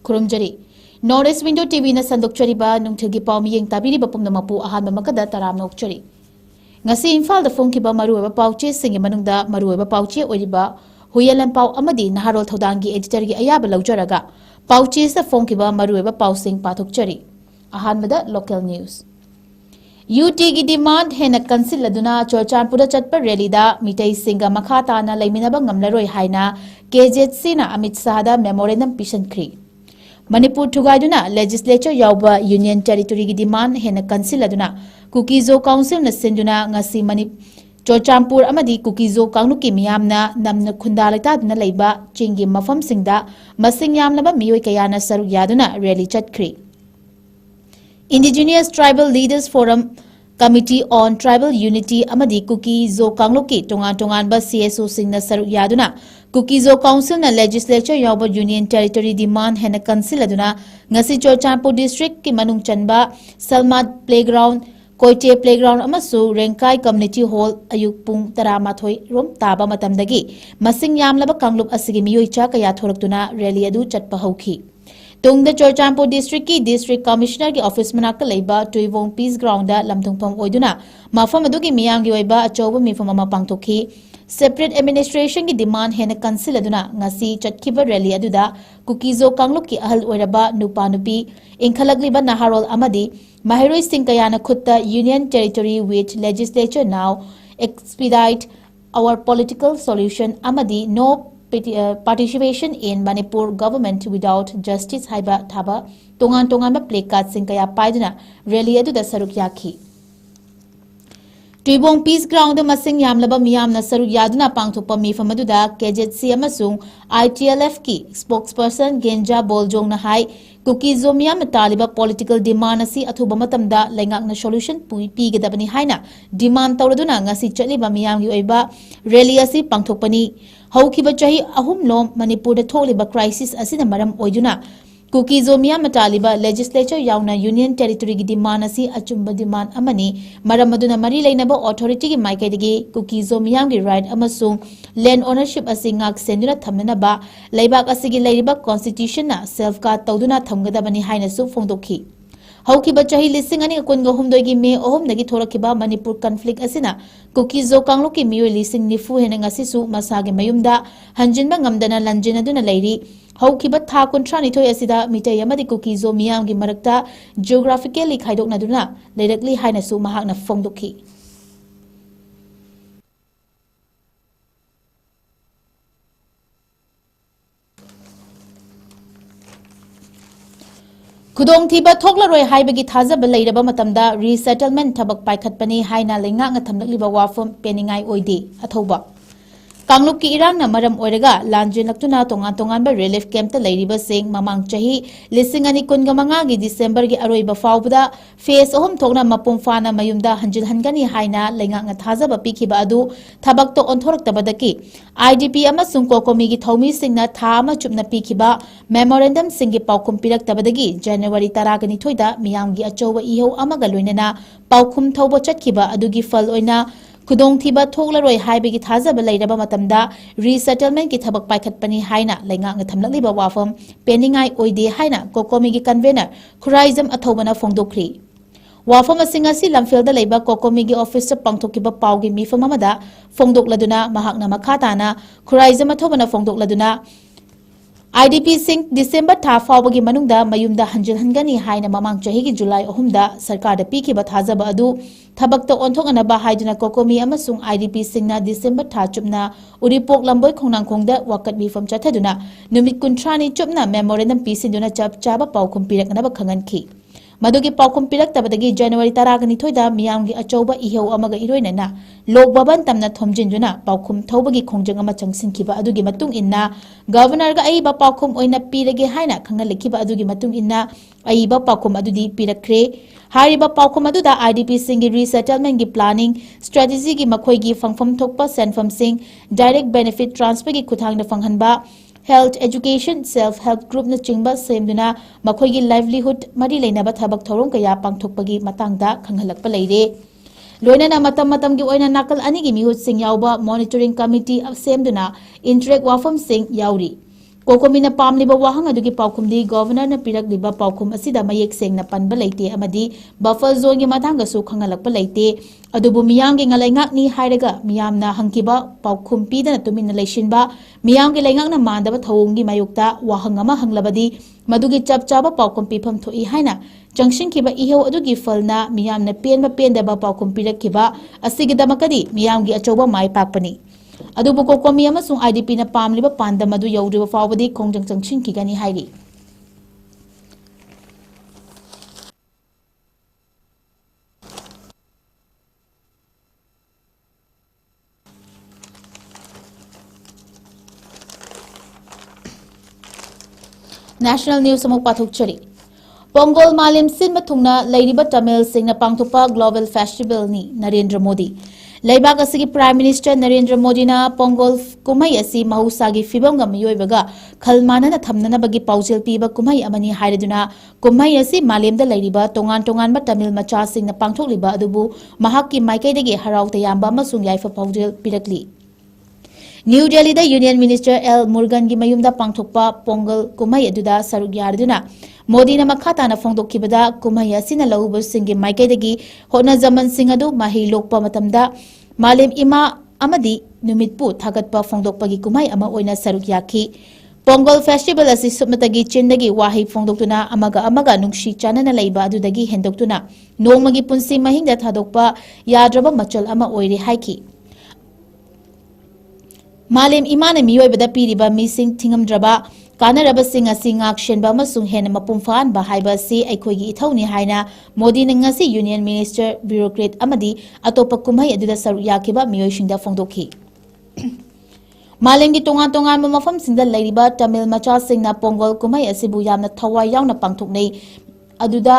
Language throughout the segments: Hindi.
खुरुमजरी नॉर्थ विंडो टीवी न संदोक्चरीबा नुंगथगी पाउमियेंग ताबिरिबा पुमनमपु अहानबा मकदा तराम नोक्चरी ngasi imphal da phongkiba maruoba pauche singi manungda maruoba pauche oiriba huyalan pau amadi naharol thodangi editor gi ayaba laujaraga pauche sa phongkiba maruoba pausing pathokchari ahanbada local news UT gi demand hena council laduna chorchanpura chatpa rally da mitai singa makhata na laiminaba ngamlaroi haina KZC na Amit Shah da memorandum pisankri Manipur thugaiduna legislature yauba union territory gi demand hena council aduna 𝐶𝐷𝐿 council na sinduna ngasi mani chorchampur amadi 𝐶𝐷𝐿 kangnuki miyamna namna khunda laitaduna leiba chingi mafam singda masing yamnaba miyoi kayana saru yaduna rally chatkhri Indigenous Tribal Leaders Forum Committee on Tribal Unity amadi 𝐶𝐷𝐿 kangnuki tongan ba CSO singna saru yaduna 𝐶𝐷𝐿 council na legislature yauba union territory demand hena council aduna ngasi chorchampur district ki manung chanba Salmat playground Koite playground amasu Rengkai community hall ayuk pung taramathoi rom taba matamdagi masing yamlaba kanglub asigi miyoi cha kaya thoraktuna rally adu chatpa hauki tungda Chorchampur district ki district commissioner ki office manaka leiba Tuivong peace ground da lamthungpham oiduna mafam adugi miyamgi oiba achoba mifam ama pangthokhi separate administration ki demand hena council aduna ngasi chatkhiba rally aduda 𝐶𝐷𝐿 kangluk ki ahal oiraba nupa nupi inkhalakliba naharol amadi Mahiroi Singkayana Khutta Union Territory with legislature now expedite our political solution amadi no participation in Manipur government without justice haiba thaba tongan ba placard singkaya paiduna rally adu da saruk yakhi Tuibong peace ground masing yamlaba miyamna saruk yaduna pangthokpa mifam aduda KZC amasung ITLF ki spokesperson Genja Boljong na hai 𝐶𝐷𝐿 miyamna taliba political demand asi athuba matamda lengakna solution pigedabani haina demand tawraduna ngasi chatliba miyamgi oiba rally asi pangthokpani haukiba chahi ahum lom Manipur da tholiba crisis asina maram oiduna 𝐶𝐷𝐿 miyamna taliba legislature yauna union territory gi demand asi achumba demand amani maram aduna mari leinaba authority gi maikaidagi 𝐶𝐷𝐿 miyamgi right amasung land ownership asi ngak senduna thamnaba leibak asigi leiriba constitution na safeguard tawduna thamgadabani haina su phongdokhi haukiba chahi lising ani kunga humdoi gi me ohum nagi thorakiba Manipur conflict asina 𝐶𝐷𝐿 kangluki miyoi lising nifu hena ngasi su masagi mayumda hanjinba ngamdana lanjinaduna leiri haukiba tha kuntrani thoi asida mitai amadi 𝐶𝐷𝐿 miyamgi marakta geographically khaidoknaduna leirakli haina su mahakna phongdokhi Kudong thiba thoklaroi haibagi thajaba leiraba matamda resettlement thabak paikhatpani haina lengakna thamlakliba wafam peningai oide athoba Kangluk ki irang na maram oiraga lanjin laktuna tongan ba relief camp ta leiriba sing mamang chahi lisingani kungamanga gi December gi aroiba fawbada phase ohum thokna mapum fana mayumda hanjil hangani haina lengakna thajaba pikhiba adu thabak to onthorak tabadaki IDP amasung kokomi gi thomi singna tha ama chupna pikhiba memorandum singi paukum pirak tabadagi January 10 thoida miyam gi achowa ihau amaga loinana paukum thobo chatkhiba adugi fal oina Kudong thiba thoklaroi haibagi thajaba leiraba matamda resettlement ki thabak paikhatpani haina lengakna thamlakliba wafam peningai oide haina kokomi gi convener 𝐶𝐷𝐿 athobana phongdokri wafam asingasi lamfelda leiba kokomi gi office pangthokiba paugi mifam amada phongdokladuna mahakna makhatana 𝐶𝐷𝐿 athobana phongdokladuna IDP sing December tha fawbagi manungda mayumda hanjil hangani haina mamang chahi gi July 3 da sarkar da pikhiba thajaba adu thabakta onthokana ba haiduna kokomi amasung IDP singna December tha chupna uripok lamboi khongnangkhongda wakat mifam chathaduna numit kuntrani chupna memorandum pisinduna chap chaba paukum pirakna ba khanganki Madugi paukum pirak tabadagi January 10 thoida miyamgi achauba ihau amaga iroinana lok baban tamna thomjinjuna paukum thobagi khongjang ama changsinkiba adugi matung inna governor ga aiba paukum oina pirage haina khangalikhiba adugi matung inna aiba paukum adudi pirakre hariba paukum aduda IDP singi resettlement gi planning strategy gi makhoi gi fangfam thokpa senfam sing direct benefit transfer gi khuthangna fanghanba health education self-help group na chingba semduna makhoigi livelihood mari leinaba thabak thorong kaya pangthokpagi matangda khanghalakpa leire loinana matam gi oina nakal ani gi mihut sing yauba monitoring committee of semduna interact wafam sing yauri कोकोमीना पामलिबा वाहंग अदुगी पाउखुमदी गवर्नर न पिरकलिबा पाउखुम असिदा मयेक सेंगना पनबा लेते अमदी बफर जोन गी मथांगसु खंगलकपा लेते अदुबु मियांगी ngalaingakni हाइरगा मियामना हंकिबा पाउखुम पीदना तुमिन लेशिनबा मियांगी लेंगाकना मांदबा थौंगी मायुक्ता वाहंग अमा हंगलबदी मदुगी चपचाबा पाउखुम पीफम थोई हाइना जंक्शनखिबा इहो अदुगी फलना मियामना पेनबा पेनदबा पाउखुम पिरकखिबा असिगिदमकदी मियांगी अचौबा माय पाकपनी अदुबु कोकोमी अमसुंग IDP ना पामलिबा पांदम अदु यौद्रिबा फावबदी खोंजंग जंक्शनखिगनी हाइरी नेशनल न्यूज अमुक पाथोकचरी पोंगल मालिम सिन थुंगना लेरिबा तमिल सिंगना पांगथोपा ग्लोबल फेस्टिवल नि नरेंद्र मोदी लेबाग असगी प्राइम मिनिस्टर नरेंद्र मोदी ना पोंगल कुमई असि महौसागी फिबंग मयोयबगा खलमानना थमननबगी पाउजेल पीबा कुमई अमनी हाइरदुना कुमई असि मालेमदा लेरिबा तोंगान तोंगानबा तमिल मचा सिंगना पांगथोकलिबा अदुबु महाक्की माइकैदगी हराव तयाम्बा अमसुंग याइफा पाउजेल पिरकली न्यू दिल्ली दा यूनियन मिनिस्टर एल मुरुगन की मयुमदा पांगथोकपा पोंगल कुमई अदुदा सरुक यारदुना मोदी ना मखाताना फोंदोकखिबदा कुमई असिना लौबसिंगी माइकैदगी होना जमन सिंह अदु माही लोकपा मतमदा मालेम इमा अमदी नुमितपु थागतपा फोंदोकपगी कुमई अमा ओइना सरुक याखी पोंगल फेस्टिवल असि सुमतगी चिंदगी वाही फोंदोकतुना अमगा अमगा नुंगशी चानना लेबा अदुदगी हेंदोकतुना नोंमगी पुंसी महिंदा थादोकपा याद्रबा मचल अमा ओइरे हाइखी मालेम इमाना मियोयबदा पीरिबा मिसिंग थिंगमद्रबा कानरबसिंग असि ngaksenba amasung hena mapumfan ba haiba si aikhoigi ithawni haina modi na ngasi union minister bureaucrat amadi atopa kumhai aduda saru yakiba miyoisingda fongdokhi मालेंगी तोंगान तोंगान मफम सिंदा लेरिबा Tamil मचा सिंगना पोंगल कुमई असिबु यामना थवाई यावना पांगथोकनै अदुदा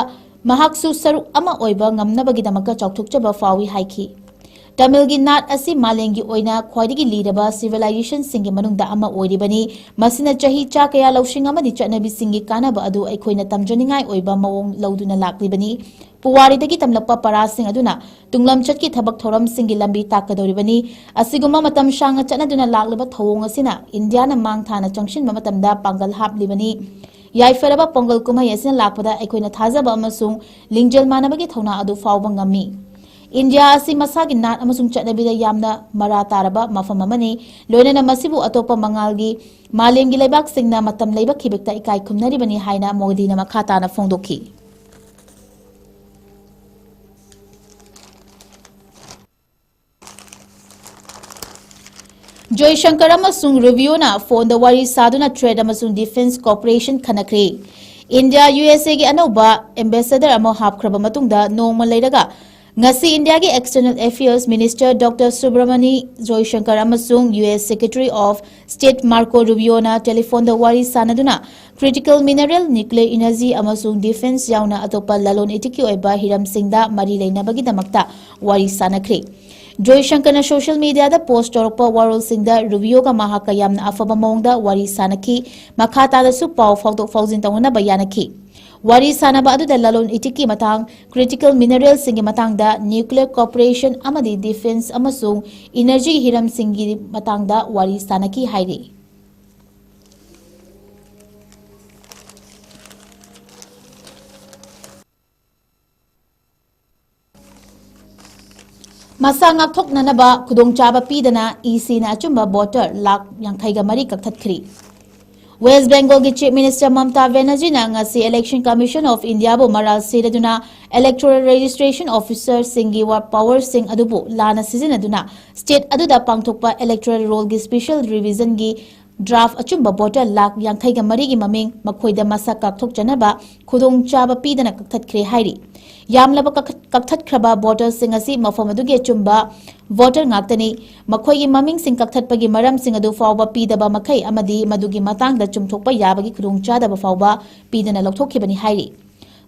महाक्सु सरुक अमा ओइबा ngamnabagidamaka chawthokchaba fawi haiki Tamil की नाट असी मालेंगी ओइना ख्वाइदगी लीरबा सिविलाइजेशन सिंगी मनुंगदा अमा ओइरिबनी मसिना चही चा कया लौशिंग अमदी चटनबी सिंगी कानाबा अदु अखोइना तमजनिंगाई ओइबा मवोंग लौदुना लाक्लिबनी पुवारीदगी तमलकपा परासिंग अदुना तुंगलम चटकी थबक थौरम सिंगी लंबी ताकदोरिबनी असिगुमा मतम शांग चटनदुना लाक्लिबा थौंग असिना इंडियाना मांगथाना जंक्शन मतमदा पांगल हापलिबनी याइफरबा पोंगल कुमई असिना लाकपदा अखोइना थाजबा अमसुंग लिंगजल मानबगी थौना अदु फावबा ngami इंडिया असि मसागी नाट अमसुंग चटनबीदा यामना मरा तारबा मफम अमनी लोइनना मसिबु अतोपा मंगालगी मालेमगी लेबाक सिंगना मतम लेबा खिबेक्ता इकाई खुमनरिबनी हाइना मोदीना मखाताना फोंदोखी जयशंकर अमसुंग रिव्यूना फोन द वारी सादुना ट्रेड अमसुंग डिफेंस कॉर्पोरेशन खनखरे इंडिया USA की अनौबा एम्बेसडर अमा हापख्रबा मतुंगदा नोंमा लेरगा ngasi India ki External Affairs Minister Dr. Subramani Joyshankar amasung US Secretary of State Marco Rubio na telephone da wari sanaduna critical mineral nuclear energy amasung defense yauna atopa lalon itiki oiba hiram singda mari leinabagi damakta wari sanakhre Joyshankar na social media da post torokpa warol singda Rubio ka mahaka yamna afaba mongda wari sanakhi makhata da su paw fawdok fawjin tawna bayanakhi Wari sanaba adu da lalon itiki matang critical minerals singi matang da nuclear corporation amadi defense amasung energy hiram singi matang da wari sanaki hairi Masa ngakthok nanaba khudongchaba pidana EC na achumba voter lak yankhaiga mari kakthakri West Bengal ki Chief Minister Mamata Banerjee na ngasi Election Commission of India bo maral siraduna Electoral Registration Officer singi wa power sing adubu lana sizinaduna state aduda pangthokpa Electoral Roll gi special revision gi draft achumba voter lak yankhaiga mari gi maming makhoida masa kakthok janaba khudong chaba pidana kakthakre hairi yamlaba kakthakhraba voter sing asi mafam adugi achumba voter ngaktani makhoi gi maming sing kakthapagi maram sing adu fawba pidaba makhai amadi madugi matang da chumthokpa yabagi khudong chadaba fawba pidana lokthokibani hairi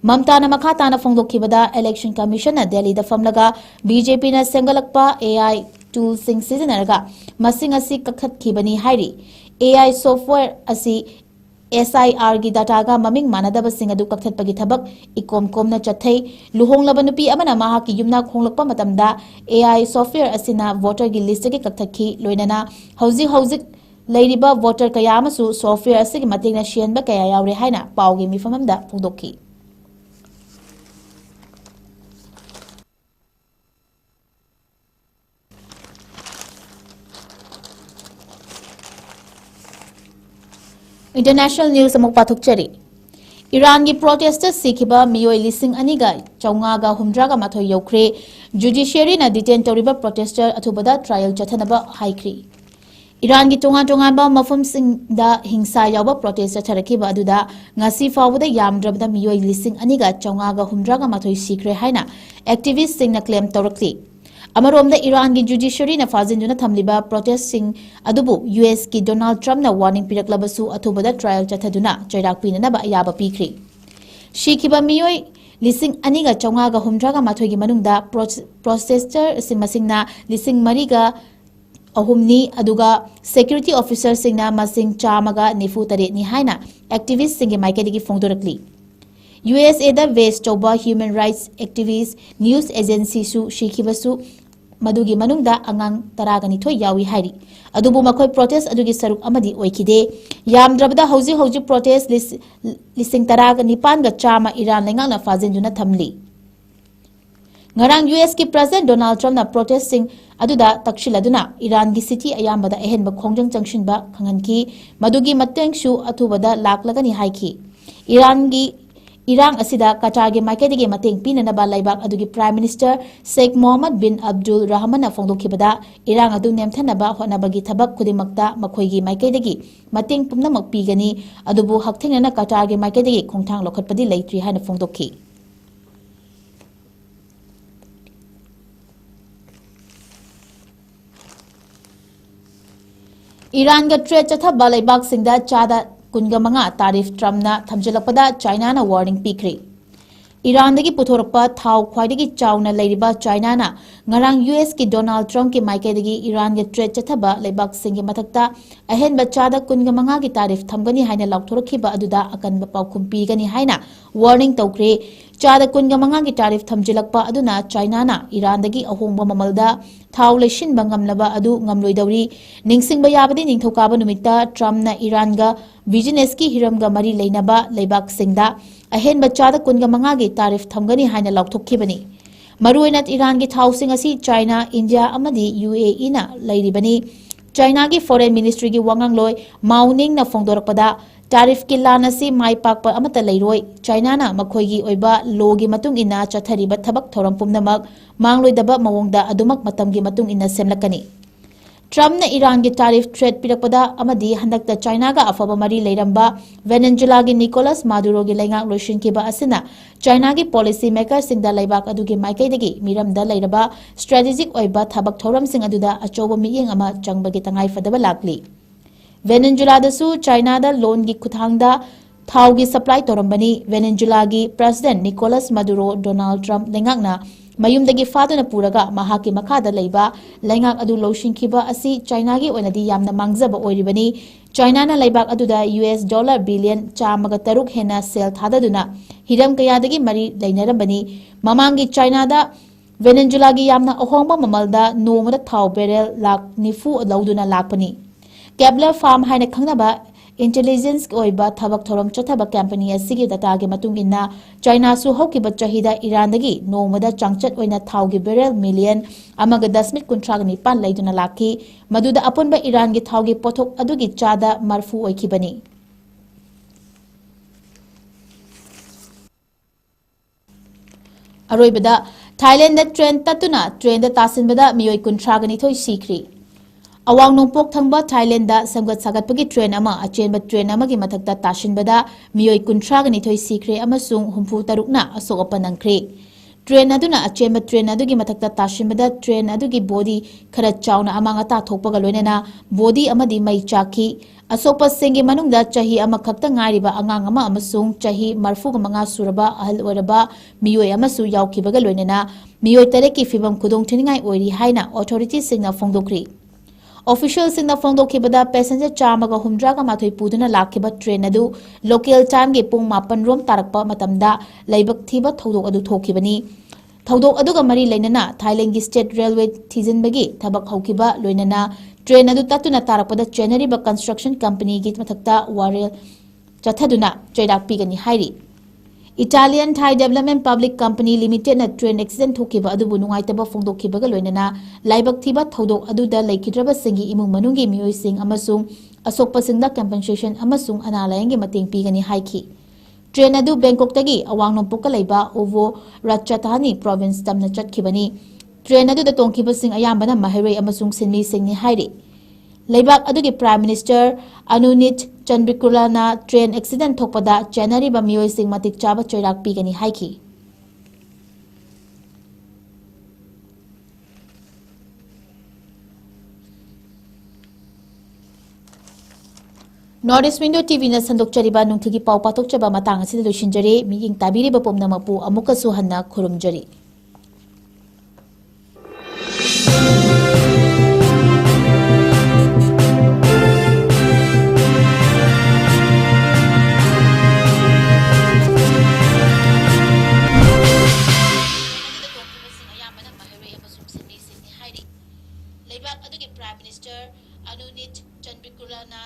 Mamta na makhatana fongdokhibada Election Commission na Delhi da famlaga BJP na sengalakpa AI tool sing sizinaraga masing asi kakhatkibani hairi AI software asi SIR gi data ga maming manadaba sing adu kakhatpagi thabak ikom na chathai luhonglaba nupi amana mahaki yumna khonglakpa matamda AI software asina voter gi list gi kakthakhi loinana hauji लेरिबा वोटर कया अमसु सॉफ्टवेयर असिगी मतेंगना शेनबा कया यावरे हाइना पावगी मिफममदा फोंदोखी। इंटरनेशनल न्यूज अमुक पाथुकचरी। ईरान की प्रोटेस्टर्स सिखिबा मियोय लिसिंग अनिगा चौंगागा हुमद्रागा माथोय यौख्रे जुडिशियरी ना डिटेन तौरिबा प्रोटेस्टर अथुबदा ट्रायल चथनबा हाइख्री। ईरान की तोंगा मफमसिंगदा हिंसा यावबा प्रोटेस्ट चथरकिबा अदुदा ngasi फावबदा यामद्रबदा मियोय लिसिंग अनिगा चौंगागा हुमद्रागा माथोय सिख्रे हाइना एक्टिविस्ट सिंगना क्लेम तौरक्ली। अमरोमदा ईरान की जुडिशियरी ना फाजिंदुना थमलिबा प्रोटेस्ट सिंग अदुबु यूएस की डोनाल्ड ट्रम्प ना वार्निंग पिरक्लबसु अथुबदा ट्रायल चथदुना चैराक पिननबा याबा पीख्री। शिखिबा मियोय लिसिंग अनिगा चौंगागा हुमद्रागा माथोयगी मनुंगदा प्रोटेस्टर सिंगना लिसिंग मरिगा अहुमनी अदुगा सिक्योरिटी ऑफिसर सिंगना मसिंग चामगा निफु तरेनी हाइना एक्टिविस्ट सिंगे माइकेदगी फोंदोरक्ली। USA दा वेस्ट चौबा human rights activist news agency सु शिखिबसु मदुगी मनुंगदा अंगांग तरागनिथोय यावी हाइरी। अदुबु मखोय प्रोटेस्ट अदुगी सरुक अमदी ओइखिदे। यामद्रबदा हौजी प्रोटेस्ट लिसिंग तरागा निपानगा चामा ईरान लेंगांगना फाजिंदुना थमली। ngarang US की प्रेसिडेंट डोनाल्ड ट्रम्प ना प्रोटेस्टिंग अदुदा तक्षिलदुना ईरान की सिटी अयामबदा अहेनबा खोंजंग चंगशिनबा खंगनकी मदुगी मतेंगसु अथुबदा लाकलगनी हाइखी। इरान असिदा कटारगे माइकेदगे मतेंग पिननबा लाइबाक अदुगी prime minister Sheikh Mohammed bin Abdul Rahman फोंदोखिबदा इरान अदु नेमथनबा होनबगी थबक खुदिमक्ता मखोयगी माइकेदगी मतेंग पुमनमक पीगनी अदुबु हक्थेंगना कटारगे माइकेदगी खोंथांग लोखटपदि लेट्री हाइना फोंदोखी। ईरान का ट्रेड चथबा लेबाक सिंगदा चादा कुनगमंगा तारीफ ट्रम्पना थमजलपदा चाइना ना वार्निंग पीख्री। ईरान दगी पुथोरपा थाव ख्वाइदगी चाउना लेरिबा चाइना ना ngarang US की डोनाल्ड ट्रम्प की माइकेदगी ईरान के ट्रेड चथबा लेबाक सिंगे मथक्ता अहेनबा चादा कुनगमंगा की तारीफ थमगनी हाइना लाउथोरखिबा अदुदा अकनबा पाउखुम पीगनी हाइना वार्निंग तौख्रे। चादा कुनगमंगा की तारीफ थमजिलकपा अदुना चाइना ना ईरान दगी अहोंबा ममलदा थाव लेशिनबा ngamlaba adu ngamloidawri ningsingba yabadi ningthokaba numitta ट्रम्पना ईरान गा बिजनेस की हिरमगा मरी लेनबा लेबाक सिंगदा अहेनबा चादा कुनगमंगा की तारीफ थमगनी हाइना लाउथोखिबनी। मरुइना ईरान की थाउसिंग असी चाइना इंडिया अमदी UAE ना लेरिबनी। चाइना की फॉरेन मिनिस्ट्री की वांगलोय माउनिंग ना फोंदोरपदा तारीफ की लान असी माई पाकपा अमता लेरोय चाइना ना मखोयगी ओइबा लोगी मतुंग इना चथरिबा थबक थोरम पुमनमक मांगलोइदबा मवोंगदा अदुमक मतमगी मतुंग इना सेमलकनी। ट्रम्प ने ईरान की तारीफ ट्रेड पिरकपदा अमदी हंदकता चाइना का अफबा मरी लेरंबा वेनेजुएला की निकोलस मादुरो की लेंगाक लोइशिनकिबा असिना चाइना की पॉलिसी मेकर सिंगदा लेबाक अदुगी माइकेदगी मिरमदा लेरबा स्ट्रेटेजिक ओइबा थबक थौरम सिंग अदुदा अचौबा मियेंग अमा चंगबगी तंगाई फदबा लाकली। वेनेजुएला दसु चाइना दा लोन की खुथांगदा थाव की सप्लाई तौरंबनी। वेनेजुएला की president Nicolas Maduro Donald Trump लेंगाकना मयुमदगी फादुना पुरगा महाकी मखादा लेबा लेंगाक अदु लौशिनखिबा असि चाइना की ओइनदी यामना मांगजबा ओइरिबनी। चाइना ना लेबाक अदुदा US डॉलर बिलियन 403 हेना सेल थाददुना हिरम कयादगी मरी लेनरबनी। ममांगी चाइना दा वेनेजुएला की यामना अहोंबा ममलदा नोमदा थाव बेरेल लाख निफु लौदुना लाकपनी। कैबलर फार्म हाइना खंगनबा इंटेलिजेंस ओइबा थबक थोरम चथबा कंपनी असिगी डाटा के मतुंगिना चाइना सु हौकिबा चहिदा ईरान दगी नोमदा चांगचत ओइना थावगी बेरेल मिलियन 1.9 लेदुना लाखी। मदुदा अपुनबा ईरान की थावगी पोथोक अदुगी चादा मरफू ओइखिबनी। अरोइबदा थाईलैंड ट्रेन ततुना ट्रेन तासिनबदा मियोय 19 सीख्री। अवांग नोंपोक थंगबा थाईलैंड समगत सागतपगी ट्रेन अमा अचेनबा ट्रेन अमगी मथक्ता ताशिनबदा मियोय 19 सीख्रे अमसुंग 63 असोगपा नंख्रे। ट्रेन अदुना अचेनबा ट्रेन अदुगी मथक्ता ताशिनबदा ट्रेन अदुगी बॉडी खरा चाउना अमांगता थोकपगा लोइनेना बॉडी अमदी मई चाखी। असोकपा सिंगे मनुंगदा चही अमा खक्ता ngairiba angang ama amasung chahi 45 suraba ahal oraba miyoy amasu yaukhibaga loinena miyoy tareki fibam khudong thiningai oiri haina authorities singna phongdokri। Official सिंगना फोंदोखिबदा पैसेंजर चामगा हुमद्रागा माथोय पुदुना लाखिबा ट्रेन अदु लोकल टाइम गे पुंग 9 रोम तारकपा मतमदा लैबक थीबा थौदोक अदु थोखिबनी। थौदोक अदुगा मरी लेनना थाईलैंड की स्टेट रेलवे थीजिनबगी थबक हौखिबा लोइनना ट्रेन अदु तत्तुना तारकपदा चेनरिबा कंस्ट्रक्शन कंपनी गी मथक्ता वारेल चथदुना चैराक पीगनी हाइरी Italian Thai development public company limited न ट्रेन एक्सीडेंट थोकिबा अदुबु नुंगाइतबा फोंदोखिबगा लोइनना लाइबक थिबा थौदोक अदुदा लेखिद्रबा सिंगी इमुंग मनुंगी मियोइसिंग अमसुंग असोकपसिंगदा कंपनसेशन अमसुंग अनालायंगे मतेंग पीगनी हाइखि ट्रेन अदु बैंकॉकतगी अवांग नोंपोकका लैबा ओवो राजचातानी प्रोविंस तमना चटखिबनी ट्रेन अदुदा तोंखिबसिंग अयाम्बना महैरई अमसुंग सिनमी सिंगनी हाइरे लेबाक अदुगी प्राइम मिनिस्टर अनुनीत चंद्रिकुलाना ट्रेन एक्सीडेंट थोकपदा चेनरिबा मियोइसिंग मतिक चाबा चैराक पीगनी हाइखि नॉर्थ ईस्ट विंडो टीवी न संदोकचरिबा नुंथिगी पाउ पाथोकचबा मतांग असिदा लोइसिनजरे मिगिंग ताबिरिबा पोमनामपु अमुकसु हन्ना खुरुमजरी प्राइम मिनिस्टर अनुनीत चंद्रिकुलाना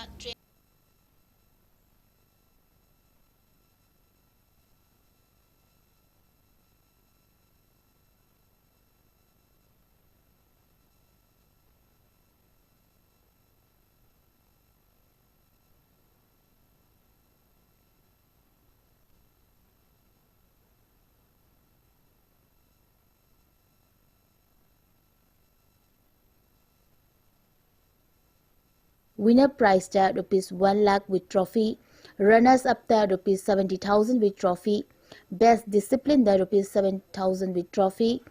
winner prize da rupees 1 lakh with trophy, runners up da rupees 70,000 with trophy, best discipline da rupees 7,000 with trophy,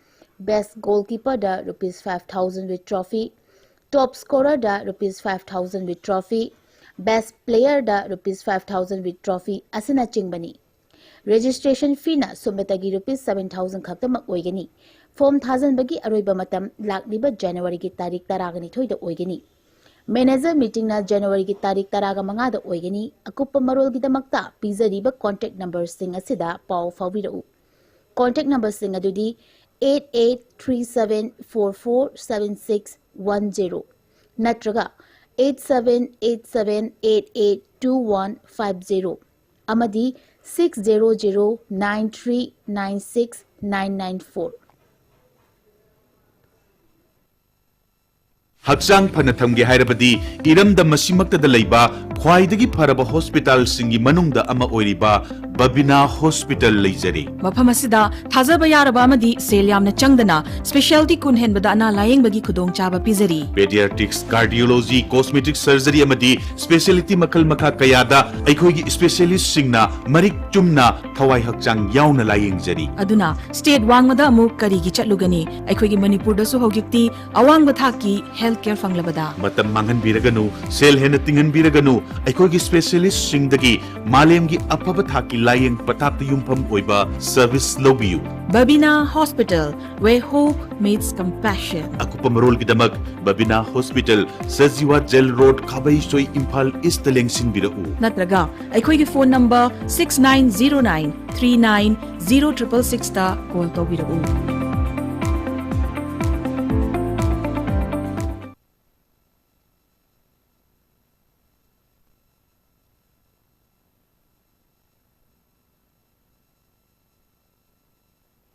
best goalkeeper da rupees 5,000 with trophy, top scorer da rupees 5,000 with trophy, best player da rupees 5,000 with trophy asina chingbani. Registration fee na sumbetagi rupees 7,000 khaktamak oigani. Form 1000 bagi aroiba matam lakliba January ki tarik taragani thoida oigani. Manager meeting ना जनवरी की तारीख तरागा मंगादा ओइगनी अकुप्पा मरोल की दमक्ता पिजरीबा कॉन्टैक्ट नंबर सिंग असिदा पाउ फाविरउ कॉन्टैक्ट नंबर सिंग अदुदी 8837447610 नत्रगा 8787882150 अमदी 6009396994 हक्चांग फन थमगे हाइरबदी इरमद मसिमक्तदा लैबा ख्वाइदगी फरबा हॉस्पिटल सिंगी मनुंगदा अमा ओइरिबा बबिना हॉस्पिटल लैजरी मफम असिदा थाजबा यारबा अमदी सेल यामना चंगदना स्पेशलिटी कुन हेनबदा अना लायेंगबगी खुदोंग चाबा पिजरी पेडियाट्रिक्स कार्डियोलॉजी कॉस्मेटिक सर्जरी अमदी स्पेशलिटी मखल मखा कयादा अखोइगी स्पेशलिस्ट सिंगना मरिक चुमना थवाई हक्चांग याउना लायेंगजरी अदुना स्टेट वांगमदा अमु करिगी चटलुगनी अखोइगी मणिपुरदसु हौजिक्ति अवांग बथाकी हेल्थ केयर फंगलबदा मतम मांगन बिरगनु सेल हेन तिंगन बिरगनु अखोइगी स्पेशलिस्ट सिंगदगी मालेमगी अफब थाकी लायेंग पताप युमफम ओइबा सर्विस लोबियु Babina hospital where hope meets compassion अकुपा मरोल की दमक Babina hospital Sajiwa jail road Khabeisoi Imphal East लेंगसिन बिरउ नत्रगा अखोइगी फोन नंबर 6909390666 ता कॉल तौबिरउ